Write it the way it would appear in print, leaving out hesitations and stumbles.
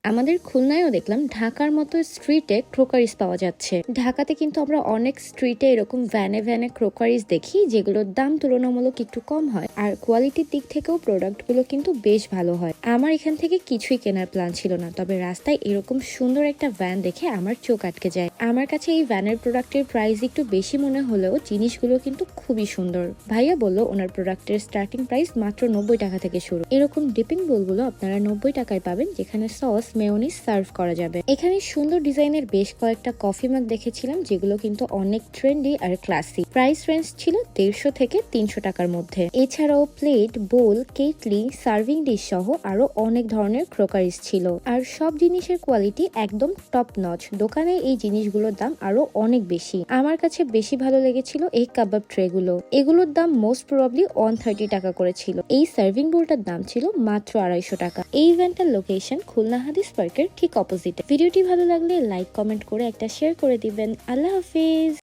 আমাদের খুলনায়ও দেখলাম ঢাকার মতো স্ট্রিটে ক্রোকারিজ পাওয়া যাচ্ছে। ঢাকাতে কিন্তু আমরা অনেক স্ট্রিটে এরকম ভ্যানে ভ্যানে ক্রোকারিজ দেখি, যেগুলোর দাম তুলনামূলক একটু কম হয় আর কোয়ালিটির দিক থেকেও প্রোডাক্টগুলো কিন্তু বেশ ভালো হয়। আমার এখান থেকে কিছুই কেনার প্ল্যান ছিল না, তবে রাস্তায় এরকম সুন্দর একটা ভ্যান দেখে আমার চোখ আটকে যায়। আমার কাছে এই ভ্যানের প্রোডাক্টের প্রাইস একটু বেশি মনে হলেও জিনিসগুলো কিন্তু খুবই সুন্দর। ভাইয়া বলল ওনার প্রোডাক্টের স্টার্টিং প্রাইস মাত্র 90 টাকা থেকে শুরু। এরকম ডিপিং বোলগুলো আপনারা 90 টাকায় পাবেন, যেখানে সস মেয়োনিজ সার্ভ করা যাবে। এখানে সুন্দর ডিজাইনের বেশ কয়েকটা কফি মাগ দেখেছিলাম, যেগুলো কিন্তু অনেক ট্রেন্ডি আর ক্লাসিক। প্রাইস রেঞ্জ ছিল 150 থেকে 300 টাকার মধ্যে। এছাড়াও প্লেট, বোল, কেটলি, সার্ভিং ডিশ সহ আরো অনেক ধরনের ক্রোকারিজ ছিল। আর সব জিনিসের কোয়ালিটি একদম টপ নচ। দোকানে এই জিনিসগুলোর দাম আরো অনেক বেশি। আমার কাছে বেশি ভালো লেগেছিল এই কাবাব ট্রে গুলো। এগুলোর দাম মোস্ট প্রবাবলি 130 টাকা করেছিল। এই সার্ভিং বোলটার দাম ছিল মাত্র 250 টাকা। এই ইভেন্টের লোকেশন খুলনা হাদিস পার্কের ঠিক অপোজিটে। ভিডিওটি ভালো লাগলে লাইক কমেন্ট করে একটা শেয়ার করে দিবেন। আল্লাহ হাফিজ।